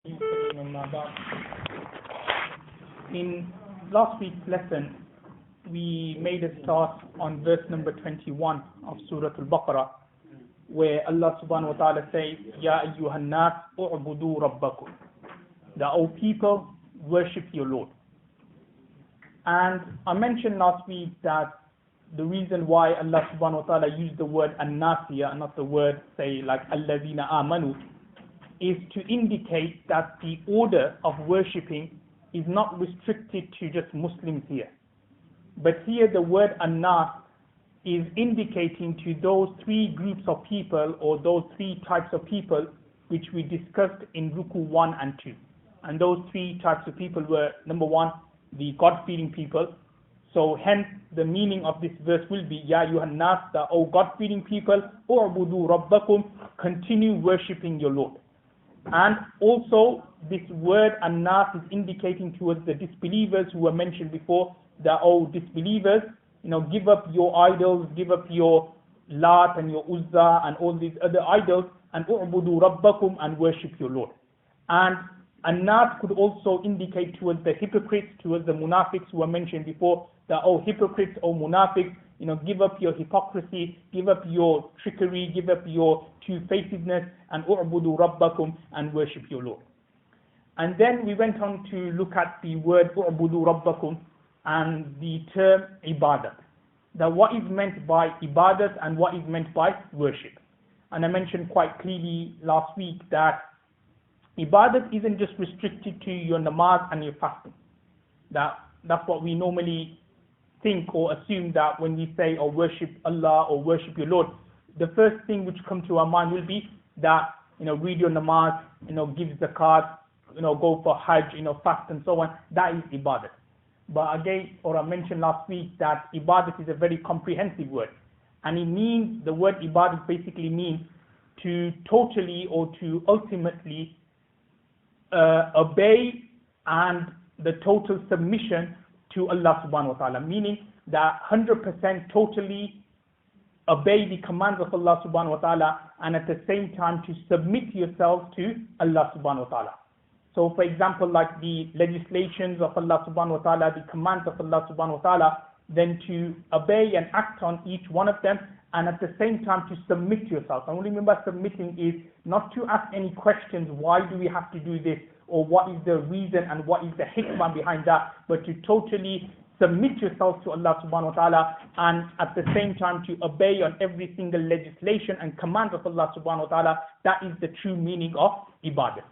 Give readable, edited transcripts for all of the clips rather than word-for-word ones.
In last week's lesson, we made a start on verse number 21 of Surah Al-Baqarah, where Allah subhanahu wa ta'ala says, Ya ayyuhan nas u'budu rabbakum. That all people worship your Lord. And I mentioned last week that the reason why Allah subhanahu wa ta'ala used the word an-nas here and not the word, say, like alladhina amanu, is to indicate that the order of worshipping is not restricted to just Muslims here. But here the word an-nas is indicating to those three groups of people, or those three types of people which we discussed in Ruku 1 and 2. And those three types of people were, number one, the God-fearing people. So hence the meaning of this verse will be, Ya ayyuhan nas, that O God-fearing people, u'budu rabbakum, continue worshipping your Lord. And also this word an-nas is indicating towards the disbelievers who were mentioned before, that O disbelievers, give up your idols, give up your Lat and your Uzza and all these other idols, and u'budu rabbakum, and worship your Lord. And an-nas could also indicate towards the hypocrites, towards the munafiqs who were mentioned before, that O hypocrites, O munafiqs, give up your hypocrisy, give up your trickery, give up your two-facedness, and u'budu rabbakum, and worship your Lord. And then we went on to look at the word u'budu rabbakum and the term ibadat. That what is meant by ibadat and what is meant by worship. And I mentioned quite clearly last week that ibadat isn't just restricted to your namaz and your fasting. That's what we normally think or assume, that when we say or worship Allah or worship your Lord, the first thing which comes to our mind will be that read your namaz, give zakat, go for hajj, fast and so on. That is ibadat. But again, or I mentioned last week that ibadat is a very comprehensive word, and it means, the word ibadat basically means to totally or to ultimately obey and the total submission to Allah subhanahu wa ta'ala, meaning that 100% totally obey the commands of Allah subhanahu wa ta'ala, and at the same time to submit yourself to Allah subhanahu wa ta'ala. So for example, like the legislations of Allah subhanahu wa ta'ala, the commands of Allah subhanahu wa ta'ala, then to obey and act on each one of them, and at the same time to submit yourself. And what I mean by submitting is not to ask any questions, why do we have to do this, or what is the reason and what is the hikmah behind that, but to totally submit yourself to Allah subhanahu wa ta'ala, and at the same time to obey on every single legislation and command of Allah subhanahu wa ta'ala. That is the true meaning of ibadah.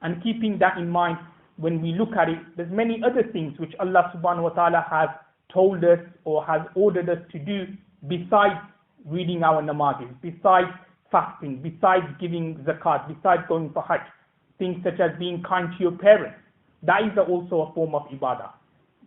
And keeping that in mind, when we look at it, there's many other things which Allah subhanahu wa ta'ala has told us or has ordered us to do besides reading our namazis, besides fasting, besides giving zakat, besides going for hajj. Things such as being kind to your parents, that is also a form of ibadah.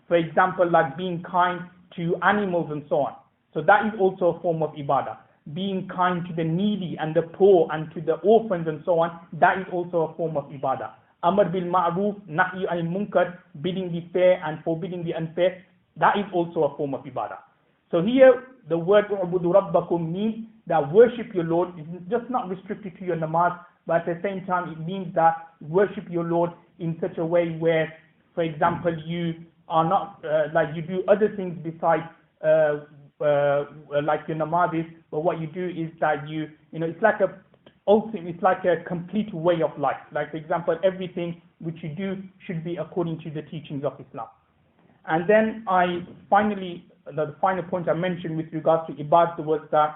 For example, like being kind to animals and so on. So that is also a form of ibadah. Being kind to the needy and the poor and to the orphans and so on, that is also a form of ibadah. Amr bil ma'ruf, nahy anil munkar, bidding the fair and forbidding the unfair, that is also a form of ibadah. So here, the word u'budu rabbakum means that worship your Lord is just not restricted to your namaz, but at the same time it means that worship your Lord in such a way where, for example, you are not, like you do other things besides like your namazis, but what you do is that it's like a complete way of life. Like for example, everything which you do should be according to the teachings of Islam. And then the final point I mentioned with regards to ibadah was that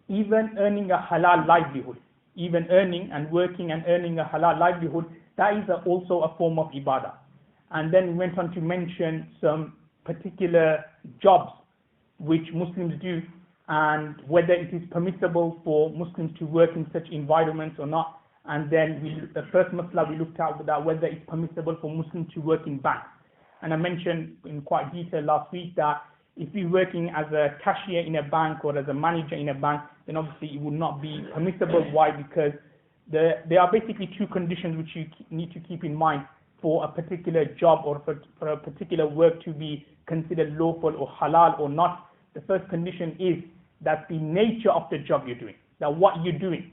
even earning a halal livelihood, even earning and working and earning a halal livelihood, that is also a form of ibadah. And then we went on to mention some particular jobs which Muslims do, and whether it is permissible for Muslims to work in such environments or not. And then the first masla we looked at that whether it's permissible for Muslims to work in banks. And I mentioned in quite detail last week that if you're working as a cashier in a bank or as a manager in a bank, then obviously it would not be permissible. Why? Because there are basically two conditions which you need to keep in mind for a particular job or for a particular work to be considered lawful or halal or not. The first condition is that the nature of the job you're doing, that what you're doing,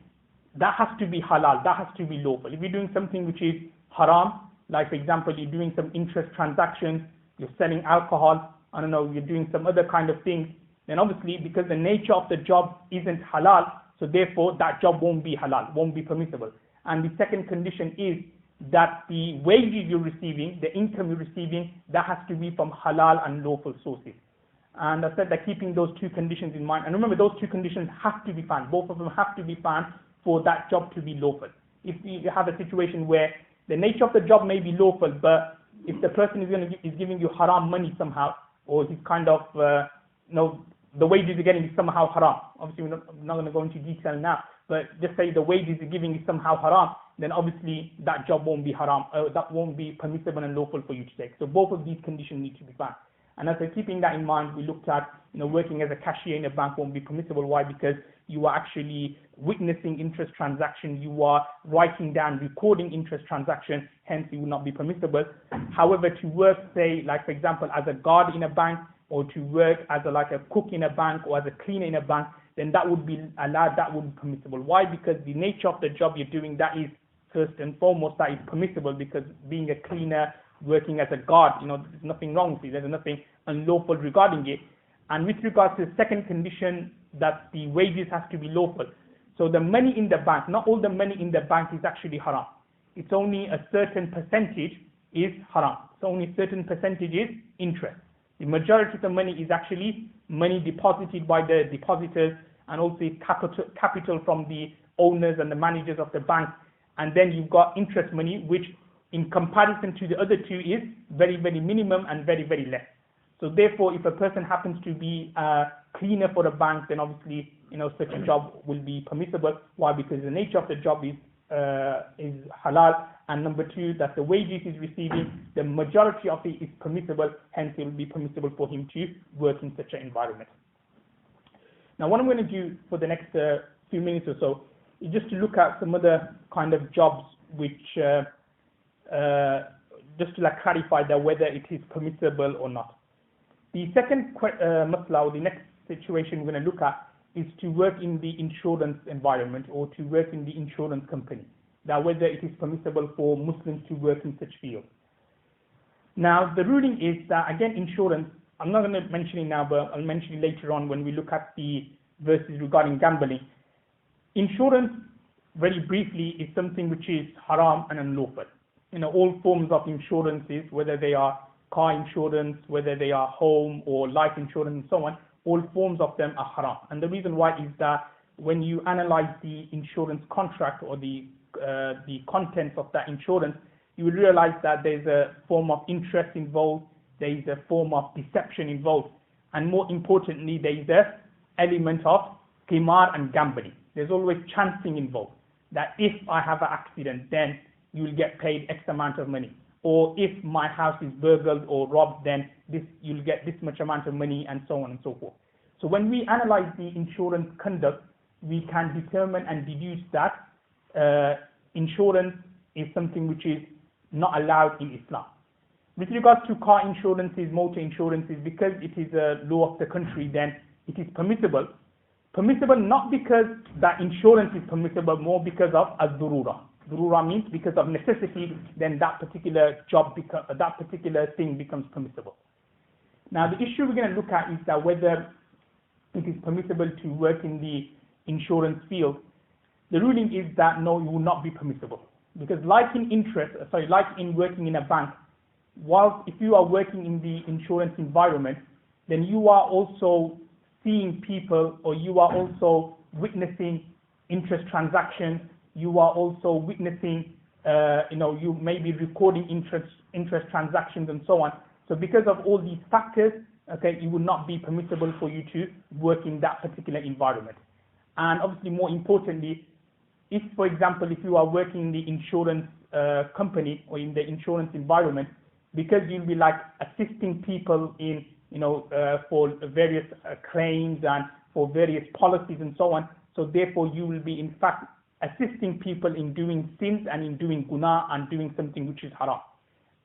that has to be halal, that has to be lawful. If you're doing something which is haram, like for example, you're doing some interest transactions, you're selling alcohol, I don't know, you're doing some other kind of things, then obviously because the nature of the job isn't halal, so therefore that job won't be halal, won't be permissible. And the second condition is that the wages you're receiving, the income you're receiving, that has to be from halal and lawful sources. And I said that keeping those two conditions in mind, and remember those two conditions have to be found, both of them have to be found for that job to be lawful. If you have a situation where the nature of the job may be lawful, but if the person is giving you haram money somehow, or he's kind of, the wages you're getting is somehow haram. Obviously, I'm not going to go into detail now, but just say the wages you're giving is somehow haram, then obviously that job won't be haram, that won't be permissible and lawful for you to take. So both of these conditions need to be found. And as keeping that in mind, we looked at, working as a cashier in a bank won't be permissible. Why? Because you are actually witnessing interest transactions, you are writing down, recording interest transactions, hence it will not be permissible. However, to work, say, like for example, as a guard in a bank, or to work as a cook in a bank, or as a cleaner in a bank, then that would be allowed, that would be permissible. Why? Because the nature of the job you're doing, that is first and foremost, that is permissible, because being a cleaner, working as a guard, there's nothing wrong with it, there's nothing unlawful regarding it. And with regards to the second condition, that the wages has to be lawful. So the money in the bank, not all the money in the bank is actually haram. It's only a certain percentage is haram. So only a certain percentage is interest. The majority of the money is actually money deposited by the depositors, and also capital from the owners and the managers of the bank. And then you've got interest money, which in comparison to the other two is very, very minimum and very, very less. So therefore, if a person happens to be a cleaner for a bank, then obviously, such a job will be permissible. Why? Because the nature of the job is halal, and number two, that the wages he's receiving, the majority of it is permissible, hence it will be permissible for him to work in such an environment. Now, what I'm going to do for the next few minutes or so is just to look at some other kind of jobs which just to clarify that whether it is permissible or not. The second masla, or the next situation we're going to look at, is to work in the insurance environment, or to work in the insurance company. That whether it is permissible for Muslims to work in such fields. Now, the ruling is that, again, insurance, I'm not going to mention it now, but I'll mention it later on when we look at the verses regarding gambling. Insurance, very briefly, is something which is haram and unlawful. All forms of insurances, whether they are car insurance, whether they are home or life insurance and so on, all forms of them are haram. And the reason why is that when you analyze the insurance contract or the contents of that insurance, you will realize that there's a form of interest involved, there is a form of deception involved, and more importantly, there is an element of qimar and gambling. There's always chancing involved, that if I have an accident, then you will get paid X amount of money. Or if my house is burgled or robbed, then you'll get this much amount of money, and so on and so forth. So when we analyze the insurance conduct, we can determine and deduce that insurance is something which is not allowed in Islam. With regards to car insurances, motor insurances, because it is a law of the country, then it is permissible. Permissible not because that insurance is permissible, more because of az-durura. Durura means because of necessity, then that particular job, that particular thing becomes permissible. Now, the issue we're going to look at is that whether it is permissible to work in the insurance field. The ruling is that no, it will not be permissible, because like in working in a bank, whilst if you are working in the insurance environment, then you are also seeing people, or you are also witnessing interest transactions. You are also witnessing, you may be recording interest transactions and so on. So because of all these factors, okay, it would not be permissible for you to work in that particular environment. And obviously, more importantly, if, for example, if you are working in the insurance company or in the insurance environment, because you'll be assisting people in, for various claims and for various policies and so on. So therefore, you will be in fact assisting people in doing sins and in doing guna and doing something which is haram.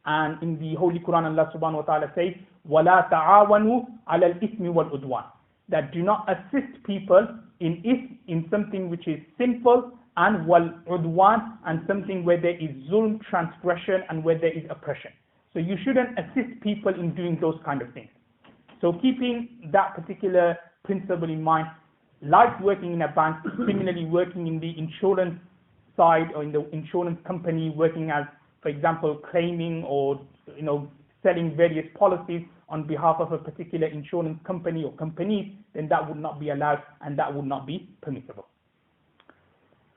And in the Holy Quran, Allah subhanahu wa ta'ala says, وَلَا تَعَاوَنُوا عَلَى الْإِثْمِ وَالْعُدْوَانِ, that do not assist people in something which is sinful and wal udwan, and something where there is zulm, transgression, and where there is oppression. So you shouldn't assist people in doing those kind of things. So keeping that particular principle in mind, like working in a bank, similarly working in the insurance side or in the insurance company, working as, for example, claiming or selling various policies on behalf of a particular insurance company or companies, then that would not be allowed and that would not be permissible.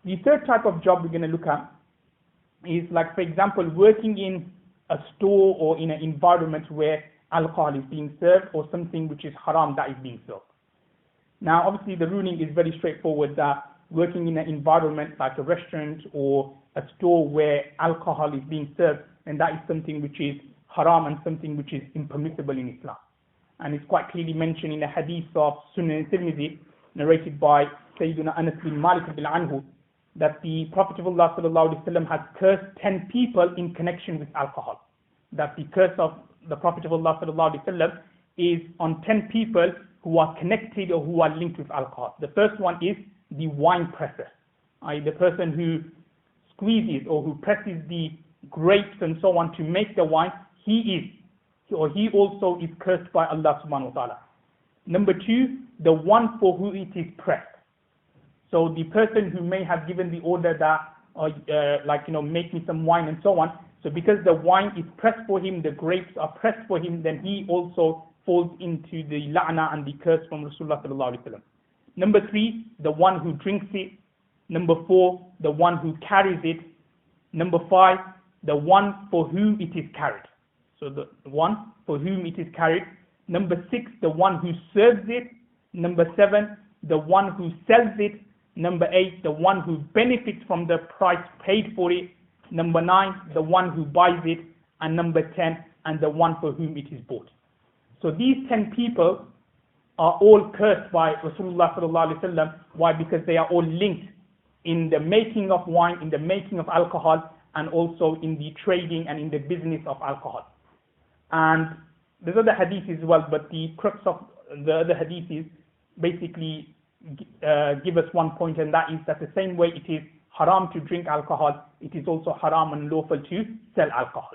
The third type of job we're going to look at is, like, for example, working in a store or in an environment where alcohol is being served or something which is haram that is being served. Now, obviously, the ruling is very straightforward that working in an environment like a restaurant or a store where alcohol is being served, and that is something which is haram and something which is impermissible in Islam. And it's quite clearly mentioned in the hadith of Sunan Tirmidhi, narrated by Sayyidina Anas bin Malik bin Anhu, that the Prophet of Allah ﷺ has cursed 10 people in connection with alcohol. That the curse of the Prophet of Allah ﷺ is on 10 people who are connected or who are linked with alcohol. The first one is the wine presser, the person who squeezes or who presses the grapes and so on to make the wine. He also is cursed by Allah subhanahu wa ta'ala. Number two, the one for who it is pressed. So the person who may have given the order that, make me some wine and so on. So because the wine is pressed for him, the grapes are pressed for him, then he also falls into the la'na and the curse from Rasulullah sallallahu alaihi wasallam. Number three, the one who drinks it. Number four, the one who carries it. Number five, the one for whom it is carried. So the one for whom it is carried. Number six, the one who serves it. Number seven, the one who sells it. Number eight, the one who benefits from the price paid for it. Number nine, the one who buys it. And number 10, and the one for whom it is bought. So these 10 people are all cursed by Rasulullah sallallahu alaihi wasallam. Why? Because they are all linked in the making of wine, in the making of alcohol, and also in the trading and in the business of alcohol. And there's other hadiths as well, but the crux of the other hadiths basically give us one point, and that is that the same way it is haram to drink alcohol, it is also haram and lawful to sell alcohol.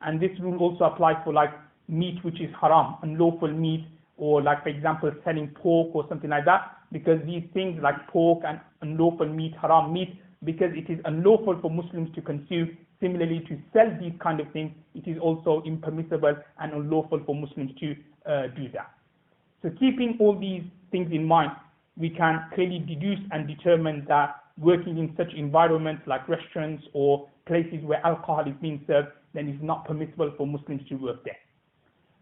And this rule also applies for like meat which is haram, unlawful meat, or like, for example, selling pork or something like that, because these things like pork and unlawful meat, haram meat, because it is unlawful for Muslims to consume. Similarly, to sell these kind of things, it is also impermissible and unlawful for Muslims to do that. So keeping all these things in mind, we can clearly deduce and determine that working in such environments like restaurants or places where alcohol is being served, then it's not permissible for Muslims to work there.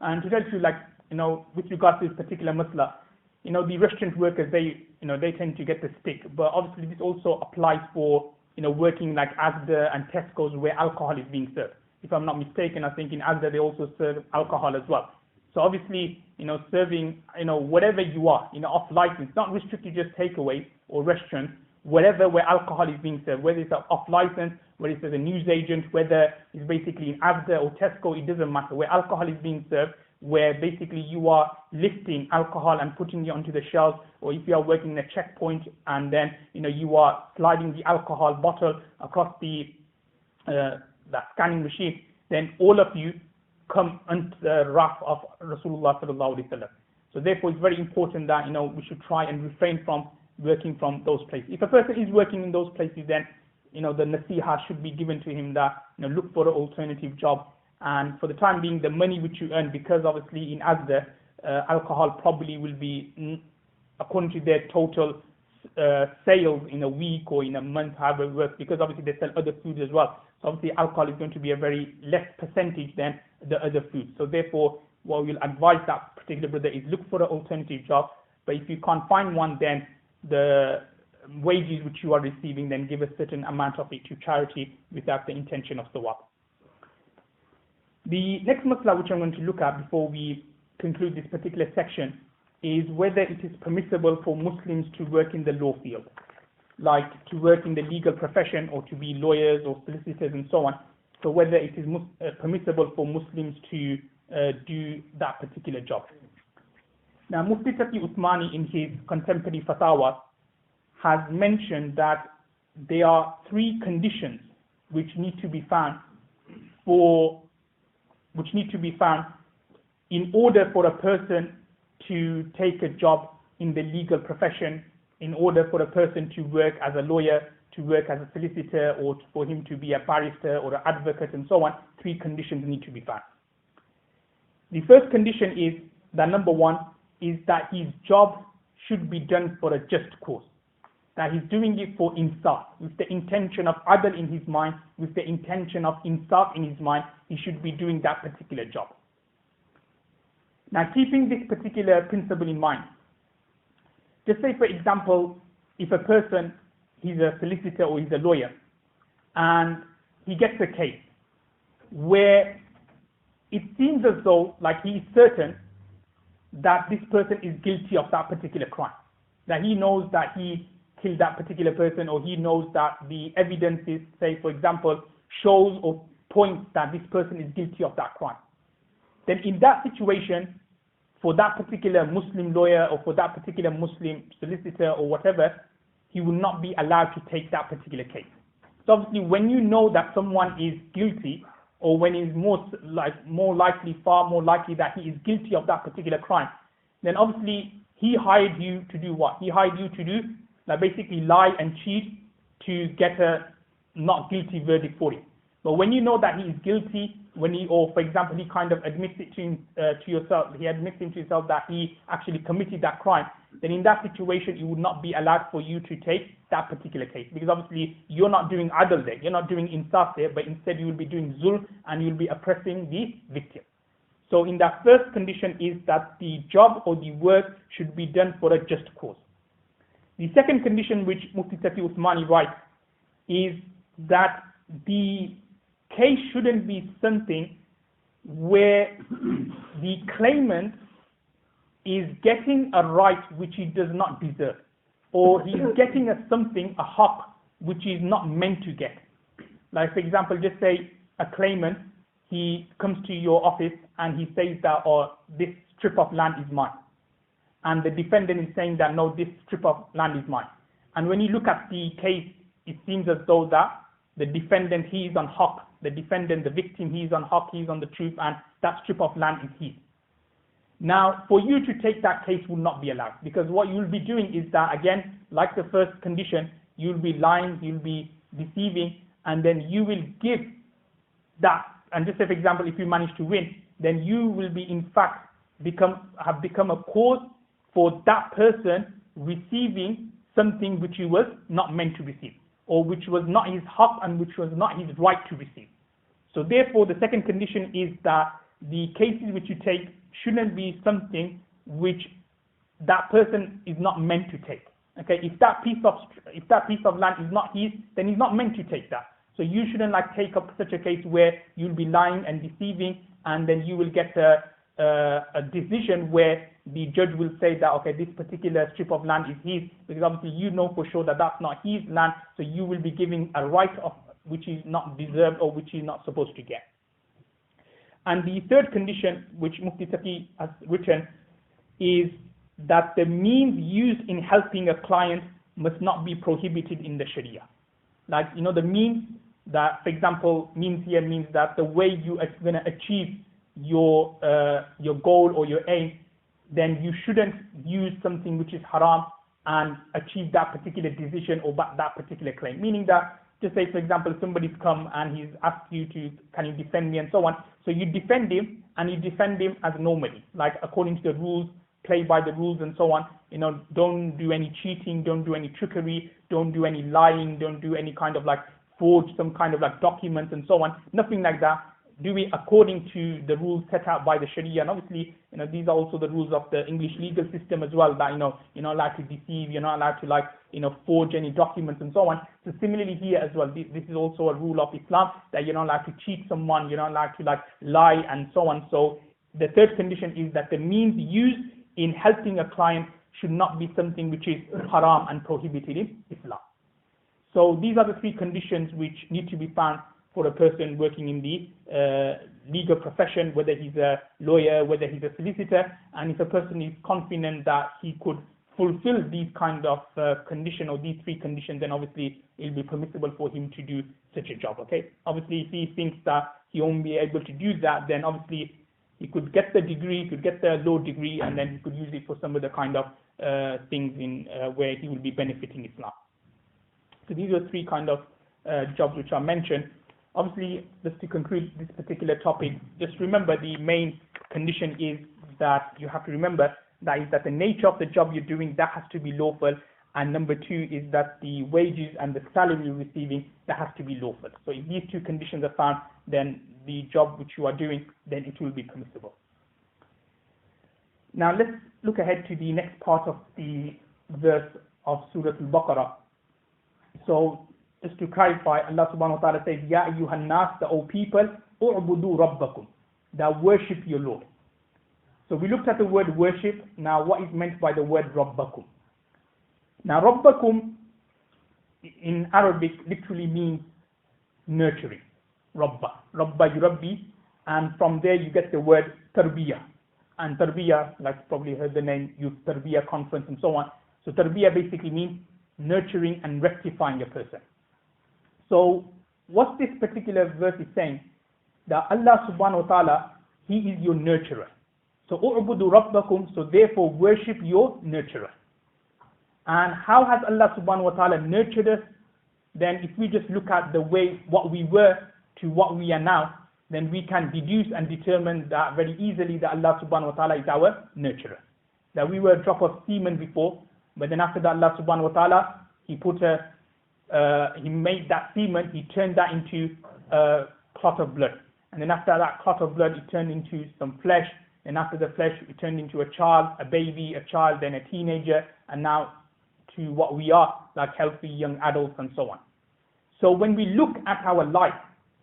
And to tell you, with regards to this particular masla, the restaurant workers, they tend to get the stick. But obviously this also applies for, working like Asda and Tesco's where alcohol is being served. If I'm not mistaken, I think in Asda they also serve alcohol as well. So obviously, serving, whatever you are, off license, not restricted to just takeaways or restaurants, wherever where alcohol is being served, whether it's off license, whether it's as a news agent, whether it's basically in Asda or Tesco, it doesn't matter. Where alcohol is being served, where basically you are lifting alcohol and putting it onto the shelves, or if you are working in a checkpoint and then you are sliding the alcohol bottle across the that scanning machine, then all of you come under the wrath of Rasulullah sallallahu alaihi wasallam. So therefore, it's very important that we should try and refrain from working from those places. If a person is working in those places, then the nasiha should be given to him that look for an alternative job. And for the time being, the money which you earn, because obviously in Asda, alcohol probably will be, according to their total sales in a week or in a month, however it works, because obviously they sell other foods as well. So obviously alcohol is going to be a very less percentage than the other foods. So therefore, what we'll advise that particular brother is look for an alternative job. But if you can't find one, then the wages which you are receiving, then give a certain amount of it to charity without the intention of sawab. The next masla which I'm going to look at before we conclude this particular section is whether it is permissible for Muslims to work in the law field, like to work in the legal profession or to be lawyers or solicitors and so on. So whether it is permissible for Muslims to do that particular job. Now, Mufti Taqi Uthmani in his contemporary fatwa has mentioned that there are three conditions which need to be found in order for a person to take a job in the legal profession, in order for a person to work as a lawyer, to work as a solicitor, or for him to be a barrister or an advocate and so on. Three conditions need to be found. The first condition is that number one is that his job should be done for a just cause. That he's doing it for insaf, with the intention of adl in his mind, with the intention of insaf in his mind, he should be doing that particular job. Now, keeping this particular principle in mind, just say, for example, if a person, he's a solicitor or he's a lawyer, and he gets a case where it seems as though, like, he is certain that this person is guilty of that particular crime, that he knows that he killed that particular person, or he knows that the evidence is, say, for example, shows or points that this person is guilty of that crime. Then in that situation, for that particular Muslim lawyer or for that particular Muslim solicitor or whatever, he will not be allowed to take that particular case. So obviously, when you know that someone is guilty, or when it's far more likely that he is guilty of that particular crime, then obviously he hired you to do what? He hired you to do, like, basically lie and cheat to get a not guilty verdict for him. But when you know that he is guilty, or for example, he kind of admits it to yourself, he admits to himself that he actually committed that crime, then in that situation, it would not be allowed for you to take that particular case, because obviously you're not doing adl there, you're not doing insaf there, but instead you will be doing zulm and you'll be oppressing the victim. So in that first condition is that the job or the work should be done for a just cause. The second condition which Mufti Taqi Uthmani writes is that the case shouldn't be something where the claimant is getting a right which he does not deserve, or he's getting a haqq which he is not meant to get. Like, for example, just say a claimant, he comes to your office and he says that, oh, this strip of land is mine. And the defendant is saying that, no, this strip of land is mine. And when you look at the case, it seems as though that the defendant, he is on haqq. The defendant, the victim, he is on haqq, he is on the truth, and that strip of land is his. Now, for you to take that case will not be allowed, because what you will be doing is that, again, like the first condition, you will be lying, you will be deceiving, and then you will give that. And just say, for example, if you manage to win, then you will be, in fact, have become a cause for that person receiving something which he was not meant to receive, or which was not his haqq and which was not his right to receive. So therefore, the second condition is that the cases which you take shouldn't be something which that person is not meant to take. Okay, if that piece of land is not his, then he's not meant to take that. So you shouldn't like take up such a case where you'll be lying and deceiving, and then you will get a decision where the judge will say that, okay, this particular strip of land is his, because obviously you know for sure that that's not his land, so you will be giving a right of which is not deserved or which is not supposed to get. And the third condition which Mufti Taqi has written is that the means used in helping a client must not be prohibited in the Sharia. Like, you know, the means that, for example, means here means that the way you are going to achieve your goal or your aim, then you shouldn't use something which is haram and achieve that particular decision or that particular claim. Meaning that, just say, for example, somebody's come and he's asked you to, can you defend me and so on. So you defend him, and you defend him as normally, like according to the rules, play by the rules and so on. You know, don't do any cheating, don't do any trickery, don't do any lying, don't do any kind of like forge some kind of like documents and so on. Nothing like that. Do it according to the rules set out by the Sharia. And obviously, you know, these are also the rules of the English legal system as well, that, you know, you're not allowed to deceive, you're not allowed to, like, you know, forge any documents and so on. So similarly here as well, this is also a rule of Islam, that you're not allowed to cheat someone, you're not allowed to like lie and so on. So the third condition is that the means used in helping a client should not be something which is haram and prohibited in Islam. So these are the three conditions which need to be found for a person working in the legal profession, whether he's a lawyer, whether he's a solicitor, and if a person is confident that he could fulfill these kind of condition or these three conditions, then obviously it will be permissible for him to do such a job. Okay. Obviously, if he thinks that he won't be able to do that, then obviously he could get the degree, he could get the law degree, and then he could use it for some of the kind of things in where he will be benefiting Islam. So these are three kind of jobs which are mentioned. Obviously, just to conclude this particular topic, just remember the main condition is that you have to remember that is that the nature of the job you're doing, that has to be lawful, and number two is that the wages and the salary you're receiving, that has to be lawful. So if these two conditions are found, then the job which you are doing, then it will be permissible. Now let's look ahead to the next part of the verse of Surah Al-Baqarah. So just to clarify, Allah subhanahu wa ta'ala says, Ya ayyuhan nas, the O people, u'budu rabbakum, that worship your Lord. So we looked at the word worship. Now what is meant by the word rabbakum? Now rabbakum in Arabic literally means nurturing. Rabba yurabbi, and from there you get the word tarbiyah. And tarbiyah, like you probably heard the name, youth tarbiyah conference and so on. So tarbiyah basically means nurturing and rectifying a person. So what this particular verse is saying, that Allah subhanahu wa ta'ala, He is your nurturer. So u'budu rabbakum, so therefore worship your nurturer. And how has Allah subhanahu wa ta'ala nurtured us? Then if we just look at the way what we were to what we are now, then we can deduce and determine that very easily that Allah subhanahu wa ta'ala is our nurturer. That we were a drop of semen before, but then after that Allah subhanahu wa ta'ala, He made that semen, He turned that into a clot of blood. And then after that clot of blood, it turned into some flesh. And after the flesh, it turned into a child, a baby, a child, then a teenager, and now to what we are, like healthy young adults and so on. So when we look at our life,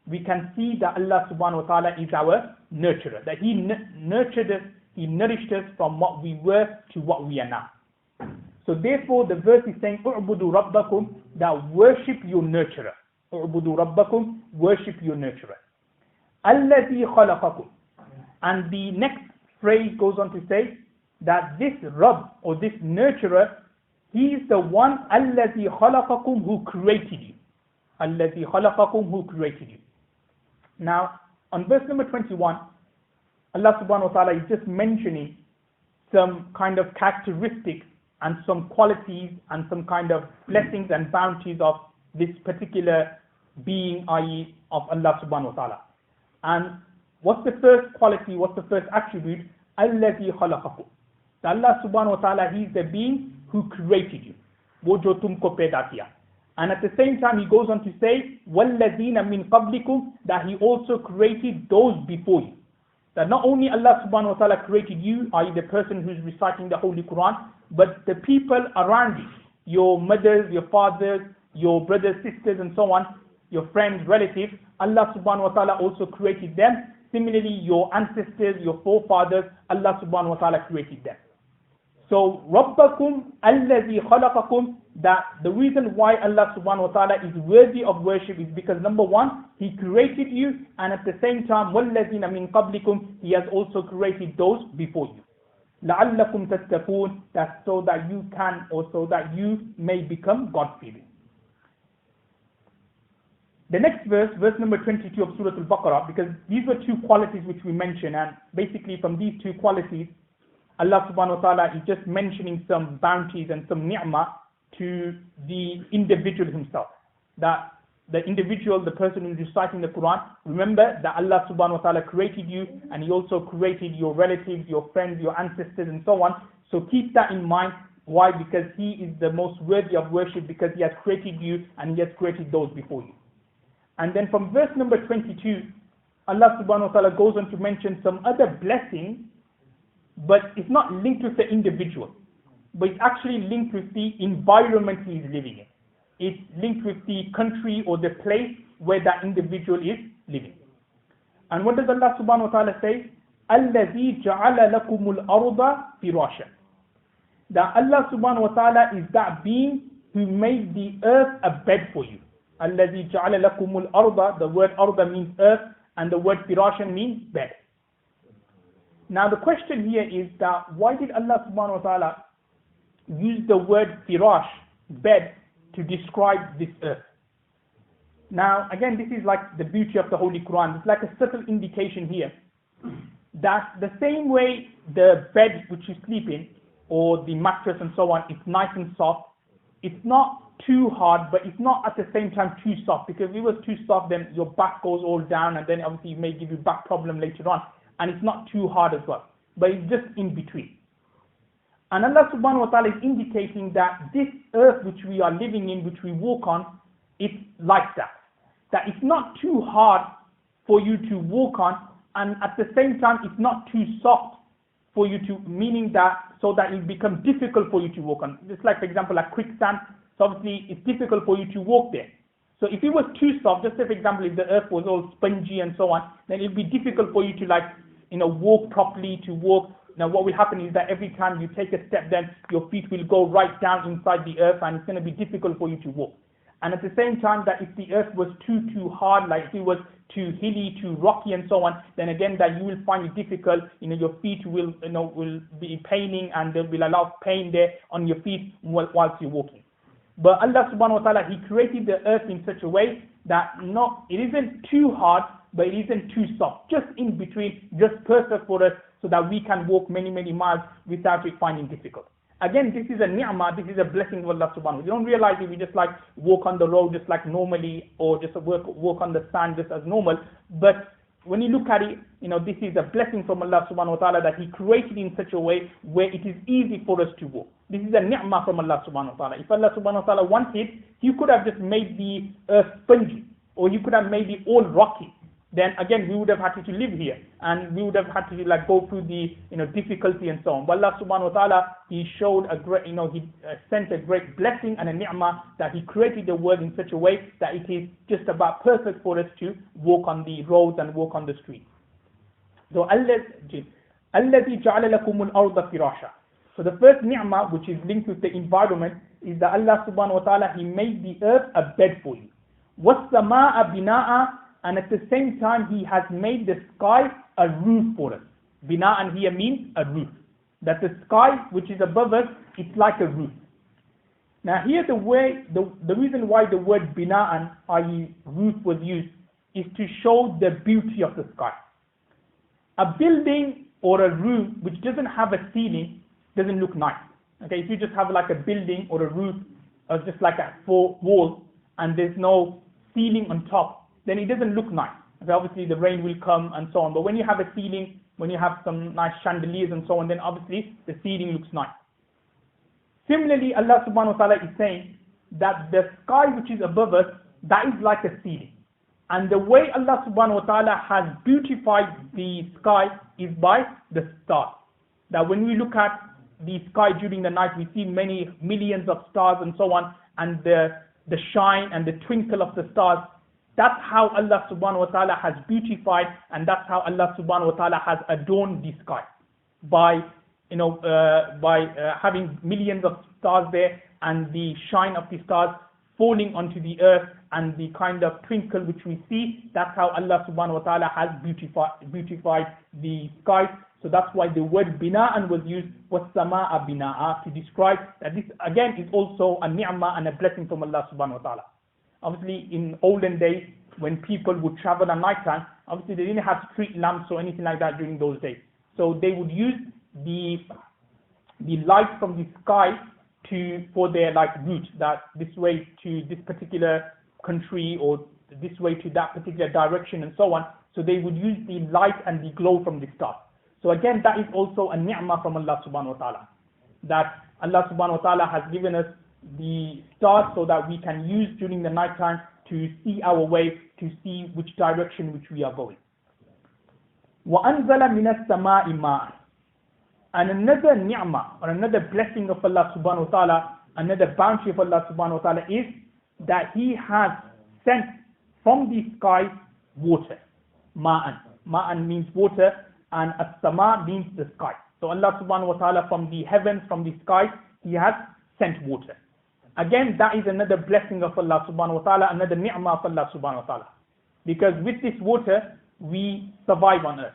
we can see that Allah subhanahu wa ta'ala is our nurturer, that He nurtured us, He nourished us from what we were to what we are now. So therefore the verse is saying, u'budu rabbakum, that worship your nurturer. U'budu rabbakum, worship your nurturer. Alladhi khalaqakum. And the next phrase goes on to say that this Rabb or this nurturer, He is the one, alladhi khalaqakum, who created you. Alladhi khalaqakum, who created you. Now, on verse number 21, Allah subhanahu wa ta'ala is just mentioning some kind of characteristics and some qualities and some kind of blessings and bounties of this particular being, i.e. of Allah subhanahu wa ta'ala. And what's the first quality, what's the first attribute? Alladhi khalaqakum. Allah subhanahu wa ta'ala, He is the being who created you. Wo jo tumko paida kiya. And at the same time, He goes on to say, وَالَّذِينَ مِن قَبْلِكُمْ, that He also created those before you. That not only Allah subhanahu wa ta'ala created you, i.e. the person who's reciting the Holy Quran, but the people around you, your mothers, your fathers, your brothers, sisters and so on, your friends, relatives, Allah subhanahu wa ta'ala also created them. Similarly, your ancestors, your forefathers, Allah subhanahu wa ta'ala created them. So, Rabbakum alladhi khalaqakum, that the reason why Allah subhanahu wa ta'ala is worthy of worship is because number one, He created you, and at the same time, وَالَّذِينَ مِن قَبْلِكُمْ, He has also created those before you. لَعَلَّكُمْ تَتَّقُونَ, that's so that you can, or so that you may become God-fearing. The next verse, verse number 22 of Surah Al-Baqarah, because these were two qualities which we mentioned, and basically from these two qualities, Allah subhanahu wa ta'ala is just mentioning some bounties and some ni'mah to the individual himself. That the individual, the person who is reciting the Quran, remember that Allah subhanahu wa ta'ala created you, and He also created your relatives, your friends, your ancestors and so on. So keep that in mind. Why? Because He is the most worthy of worship, because He has created you and He has created those before you. And then from verse number 22, Allah subhanahu wa ta'ala goes on to mention some other blessings, but it's not linked with the individual, but it's actually linked with the environment he is living in. It's linked with the country or the place where that individual is living. And what does Allah subhanahu wa ta'ala say? الَّذِي جَعَلَ لَكُمُ الْأَرْضَ فِرَاشًا. That Allah subhanahu wa ta'ala is that being who made the earth a bed for you. الَّذِي جَعَلَ لَكُمُ الْأَرْضَ, the word arda means earth, and the word firashan means bed. Now the question here is that why did Allah subhanahu wa ta'ala used the word firash, bed, to describe this earth. Now, again, this is like the beauty of the Holy Quran. It's like a subtle indication here that the same way the bed which you sleep in, or the mattress and so on, it's nice and soft. It's not too hard, but it's not at the same time too soft, because if it was too soft, then your back goes all down, and then obviously it may give you back problem later on. And it's not too hard as well, but it's just in between. And Allah subhanahu wa ta'ala is indicating that this earth which we are living in, which we walk on, it's like that. That it's not too hard for you to walk on, and at the same time it's not too soft for you to, meaning that, so that it becomes difficult for you to walk on. Just like, for example, like quicksand, so obviously it's difficult for you to walk there. So if it was too soft, just say for example, if the earth was all spongy and so on, then it'd be difficult for you to walk properly, to walk. Now what will happen is that every time you take a step, then your feet will go right down inside the earth, and it's going to be difficult for you to walk. And at the same time, that if the earth was too hard, like if it was too hilly, too rocky and so on, then again that you will find it difficult. Your feet will be paining, and there will be a lot of pain there on your feet whilst you're walking. But Allah subhanahu wa ta'ala, He created the earth in such a way that it isn't too hard, but it isn't too soft. Just in between, just perfect for us, so that we can walk many, many miles without it finding difficult. Again, this is a ni'mah, this is a blessing of Allah subhanahu wa ta'ala. You don't realize it, we just like walk on the road just like normally, or just walk on the sand just as normal. But when you look at it, this is a blessing from Allah subhanahu wa ta'ala, that He created in such a way where it is easy for us to walk. This is a ni'mah from Allah subhanahu wa ta'ala. If Allah subhanahu wa ta'ala wanted, He could have just made the earth spongy, or He could have made it all rocky. Then again, we would have had to live here, and we would have had to go through the difficulty and so on. But Allah subhanahu wa ta'ala, He showed a great, He sent a great blessing and a ni'mah, that He created the world in such a way that it is just about perfect for us to walk on the roads and walk on the streets. So الَّذِي جَعَلَ لَكُمُ الْأَرْضَ فِرَاشًا. So the first ni'mah, which is linked with the environment, is that Allah subhanahu wa ta'ala, He made the earth a bed for you. وَالسَّمَاءَ بِنَاءً. And at the same time, He has made the sky a roof for us. Bina'an here means a roof. That the sky which is above us, it's like a roof. Now here the reason why the word bina'an, i.e. roof, was used is to show the beauty of the sky. A building or a roof which doesn't have a ceiling doesn't look nice. Okay, if you just have like a building or a roof, or just like a four walls, and there's no ceiling on top, then it doesn't look nice. Okay, obviously the rain will come and so on. But when you have a ceiling, when you have some nice chandeliers and so on, then obviously the ceiling looks nice. Similarly, Allah subhanahu wa ta'ala is saying that the sky which is above us, that is like a ceiling. And the way Allah subhanahu wa ta'ala has beautified the sky is by the stars. That when we look at the sky during the night, we see many millions of stars and so on, and the shine and the twinkle of the stars. That's how Allah subhanahu wa ta'ala has beautified, and that's how Allah subhanahu wa ta'ala has adorned the sky. By having millions of stars there, and the shine of the stars falling onto the earth, and the kind of twinkle which we see, that's how Allah subhanahu wa ta'ala has beautified the sky. So that's why the word bina'an was used, was-sama'a bina'a, to describe that this again is also a ni'mah and a blessing from Allah subhanahu wa ta'ala. Obviously, in olden days, when people would travel at night time, obviously they didn't have street lamps or anything like that during those days. So they would use the light from the sky for their route, that this way to this particular country, or this way to that particular direction and so on. So they would use the light and the glow from the stars. So again, that is also a ni'mah from Allah subhanahu wa ta'ala. That Allah subhanahu wa ta'ala has given us the stars so that we can use during the night time to see our way, to see which direction which we are going. وَأَنزَلَ مِنَ السَّمَاءِ مَاءً. And another ni'mah, or another blessing of Allah subhanahu wa ta'ala, another bounty of Allah subhanahu wa ta'ala, is that He has sent from the sky water. Ma'an. Ma'an means water, and as-sama means the sky. So Allah subhanahu wa ta'ala, from the heavens, from the sky, He has sent water. Again, that is another blessing of Allah subhanahu wa ta'ala, another ni'mah of Allah subhanahu wa ta'ala. Because with this water, we survive on earth.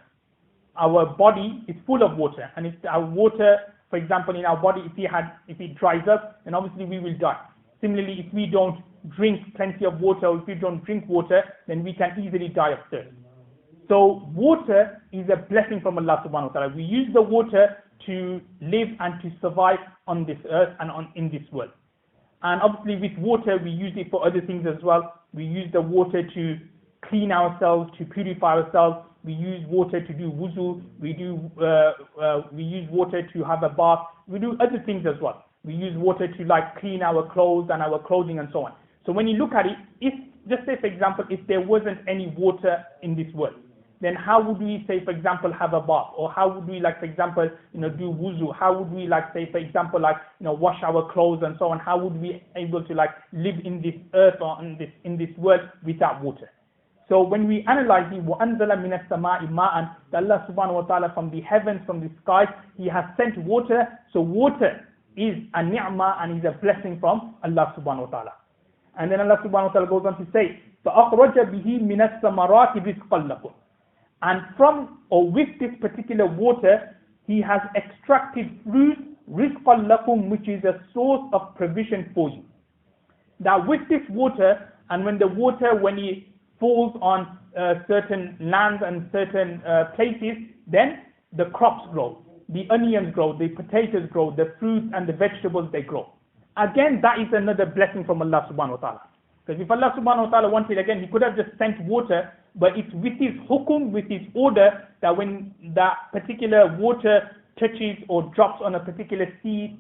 Our body is full of water, and if our water For example, in our body, if it dries up, then obviously we will die. Similarly, if we don't drink plenty of water, or if we don't drink water, then we can easily die of thirst. So water is a blessing from Allah subhanahu wa ta'ala. We use the water to live and to survive on this earth and in this world. And obviously with water, we use it for other things as well. We use the water to clean ourselves, to purify ourselves. We use water to do wuzu. We use water to have a bath. We do other things as well. We use water to like clean our clothes and our clothing and so on. So when you look at it, if just say for example, if there wasn't any water in this world, then how would we say for example have a bath, or how would we like for example do wuzu? How would we like say for example like wash our clothes and so on? How would we able to like live in this earth or in this world without water? So when we analyze it, وَأَنزَلَ مِنَ السَّمَاءِ مَاءً, Allah subhanahu wa ta'ala from the heavens, from the skies, He has sent water. So water is a ni'mah and is a blessing from Allah subhanahu wa ta'ala. And then Allah subhanahu wa ta'ala goes on to say, فَأَخْرَجَ بِهِ مِنَ السَّمَرَاتِ رِزْقًا لَكُمْ. And from or with this particular water, He has extracted fruit, رِزْقًا لَكُمْ, which is a source of provision for you. Now with this water, and when the water, when it falls on certain lands and certain places, then the crops grow, the onions grow, the potatoes grow, the fruits and the vegetables, they grow. Again, that is another blessing from Allah subhanahu wa ta'ala. Because if Allah subhanahu wa ta'ala wanted, again, He could have just sent water, but it's with His hukum, with His order, that when that particular water touches or drops on a particular seed,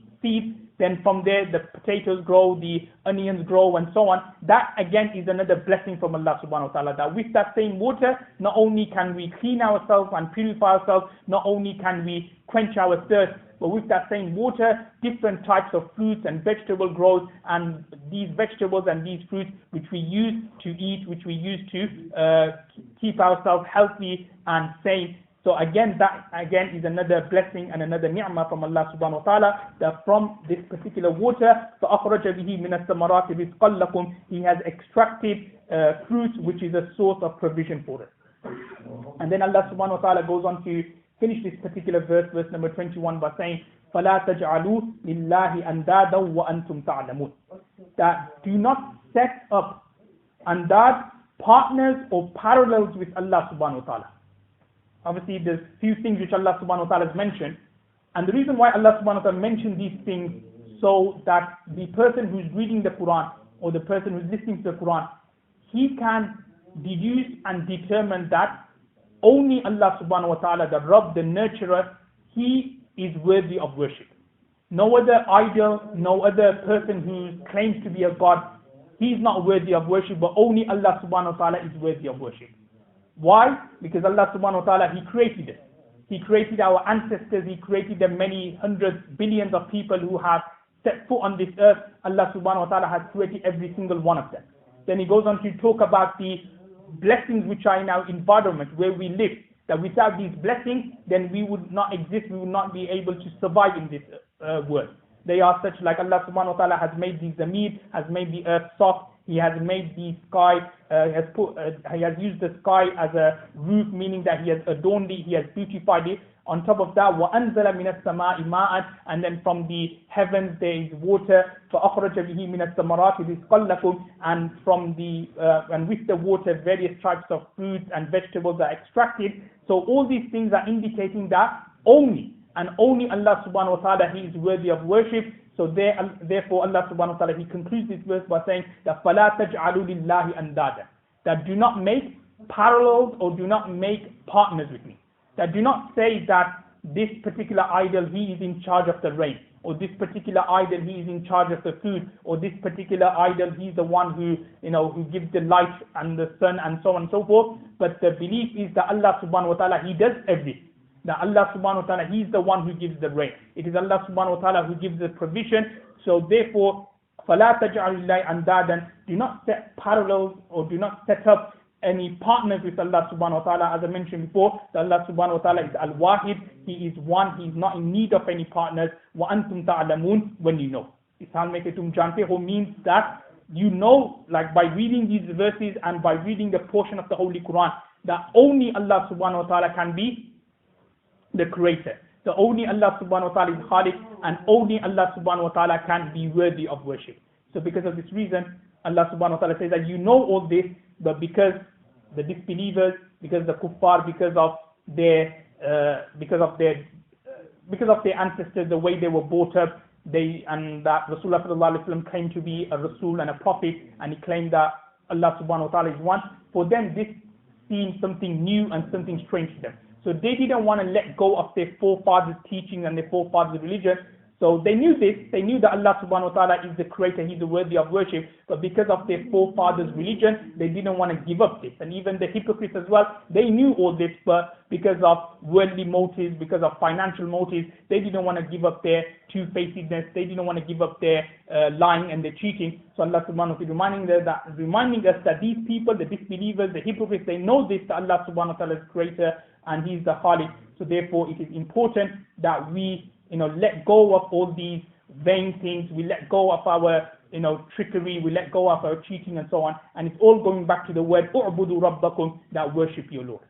then from there the potatoes grow, the onions grow and so on. That again is another blessing from Allah subhanahu wa ta'ala, that with that same water, not only can we clean ourselves and purify ourselves, not only can we quench our thirst, but with that same water, different types of fruits and vegetable grows, and these vegetables and these fruits which we use to eat, which we use to keep ourselves healthy and sane. So again, that again is another blessing and another ni'mah from Allah subhanahu wa ta'ala, that from this particular water, فَأَخْرَجَ بِهِ مِنَ الثَّمَرَاتِ رِزْقًا لَكُمْ, He has extracted fruit which is a source of provision for us. And then Allah subhanahu wa ta'ala goes on to finish this particular verse number 21 by saying, فَلَا تَجْعَلُوا لِلَّهِ أَنْدَادًا وَأَنْتُمْ تَعْلَمُونَ. That do not set up andad, partners or parallels with Allah subhanahu wa ta'ala. Obviously, there's few things which Allah subhanahu wa ta'ala has mentioned. And the reason why Allah subhanahu wa ta'ala mentioned these things, so that the person who's reading the Quran or the person who's listening to the Quran, he can deduce and determine that only Allah subhanahu wa ta'ala, the Rabb, the nurturer, He is worthy of worship. No other idol, no other person who claims to be a God, he is not worthy of worship, but only Allah subhanahu wa ta'ala is worthy of worship. Why? Because Allah subhanahu wa ta'ala, He created us. He created our ancestors, He created the many hundreds, billions of people who have set foot on this earth. Allah subhanahu wa ta'ala has created every single one of them. Then He goes on to talk about the blessings which are in our environment where we live. That without these blessings, then we would not exist, we would not be able to survive in this world. They are such, like Allah subhanahu wa ta'ala has made the zamir, has made the earth soft. He has made the sky, He has used the sky as a roof, meaning that He has adorned it, He has beautified it. On top of that, وَأَنزَلَ مِنَ السَّمَاءِ مَاءً, and then from the heavens there is water. فَأَخْرَجَ بِهِ مِنَ الثَّمَرَاتِ رِزْقًا لَكُمْ, and from the and with the water various types of fruits and vegetables are extracted. So all these things are indicating that only and only Allah subhanahu wa ta'ala, He is worthy of worship. So therefore Allah subhanahu wa ta'ala, He concludes this verse by saying that فَلَا تَجْعَلُوا لِلَّهِ أَنْدَادًا, that do not make parallels or do not make partners with me. That do not say that this particular idol, he is in charge of the rain, or this particular idol, he is in charge of the food, or this particular idol, he is the one who who gives the light and the sun and so on and so forth. But the belief is that Allah subhanahu wa ta'ala, He does everything. That Allah subhanahu wa ta'ala, He is the one who gives the rain. It is Allah subhanahu wa ta'ala who gives the provision. So therefore, فَلَا تَجْعَلُوا لِلَّهِ أَنْدَادًا, do not set parallels or do not set up any partners with Allah subhanahu wa ta'ala. As I mentioned before, that Allah subhanahu wa ta'ala is al-wahid, He is one, He is not in need of any partners. وَأَنْتُمْ تَعْلَمُونَ, when you know. Means that you know, like by reading these verses and by reading the portion of the Holy Quran, that only Allah subhanahu wa ta'ala can be the creator, So only Allah subhanahu wa ta'ala is Khaliq, and only Allah subhanahu wa ta'ala can be worthy of worship. So because of this reason, Allah subhanahu wa ta'ala says that you know all this, but because the disbelievers, because the kuffar, because of their ancestors, the way they were brought up, and that Rasulullah sallallahu alaihi wasallam claimed to be a Rasul and a Prophet, and he claimed that Allah subhanahu wa ta'ala is one. For them, this seemed something new and something strange to them. So they didn't want to let go of their forefathers' teaching and their forefathers' religion. So they knew this. They knew that Allah subhanahu wa ta'ala is the creator, He's the worthy of worship. But because of their forefathers' religion, they didn't want to give up this. And even the hypocrites as well, they knew all this, but because of worldly motives, because of financial motives, they didn't want to give up their two-facedness. They didn't want to give up their lying and their cheating. So Allah subhanahu wa ta'ala is reminding us that these people, the disbelievers, the hypocrites, they know this, that Allah subhanahu wa ta'ala is creator and He's the Khaliq. So therefore, it is important that we let go of all these vain things. We let go of our, trickery. We let go of our cheating and so on. And it's all going back to the word "U'budu rabbakum," that worship your Lord.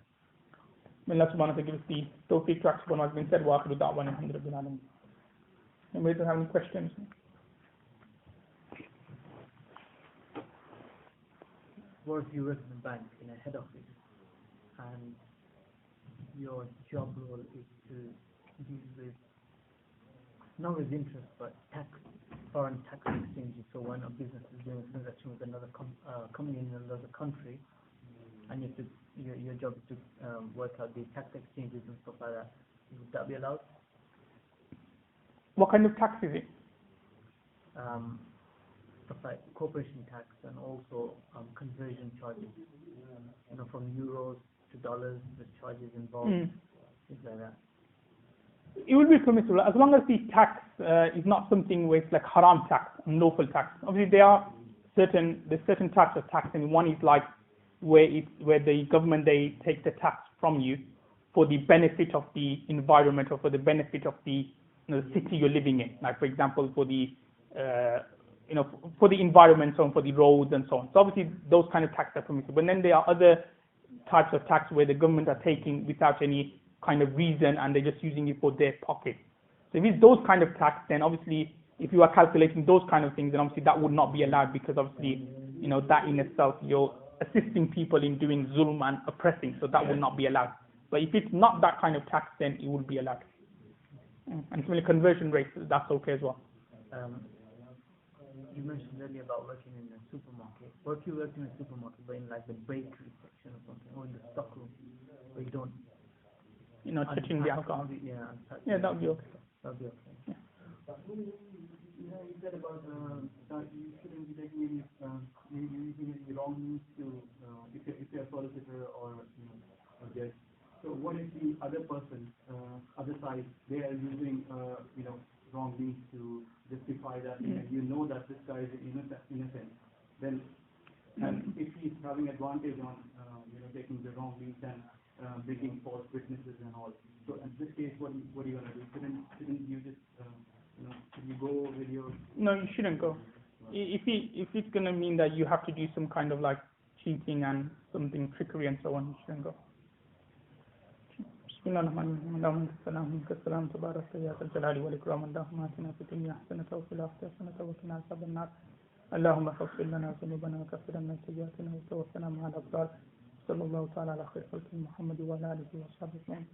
May Allah subhanahu wa ta'ala give us the tawfiq to act upon what has been said. Wa akhiru da'wana alhamdulillah alamin. Anybody have any questions? What if you work in a bank, in a head office, and your job role is to deal with, not with interest, but foreign tax exchanges? So when a business is doing a transaction with another company in another country, and your job is to work out the tax exchanges and stuff like that, would that be allowed? What kind of tax is it? Stuff like corporation tax and also conversion charges. From euros to dollars, the charges involved, things like that. It will be permissible as long as the tax is not something where it's like haram tax, unlawful tax. Obviously, there's certain types of tax, and one is like where the government, they take the tax from you for the benefit of the environment or for the benefit of the city you're living in. Like for example, for the for the environment, so on, for the roads and so on. So obviously, those kind of tax are permissible. But then there are other types of tax where the government are taking without any kind of reason, and they're just using it for their pocket. So if it's those kind of tax, then obviously if you are calculating those kind of things, then obviously that would not be allowed, because obviously that in itself, you're assisting people in doing zulm and oppressing, so that would not be allowed. But if it's not that kind of tax, then it would be allowed. And similar conversion rates, that's okay as well. You mentioned earlier about working in a supermarket. What if you work in a supermarket, but in like the bakery section or something, or in the stockroom, where you don't touching the alcohol. Yeah, that would be okay. That would be okay. Yeah. You said about that you shouldn't be taking using the wrong means to if you're a solicitor or a judge. So what if the other person, other side, they are using wrong means to justify that, and you know that this guy is innocent, then and if he's having advantage on taking the wrong means and bringing false witnesses and all. So in this case, what are you gonna do? Shouldn't you just should you go with your? No, you shouldn't go. If it's gonna mean that you have to do some kind of like cheating and something trickery and so on, you shouldn't go. بسم الله الرحمن الرحيم اللهم السلام منك السلام تبارك يا ذا الجلال والإكرام اللهم آتنا في الدنيا حسنة وفي الآخرة حسنة وقنا عذاب النار اللهم اغفر لنا ذنوبنا وكفر عنا سيئاتنا وتوفنا مع الأبرار صلى الله تعالى على خير خلق محمد وعلى آله وصحبه أجمعين.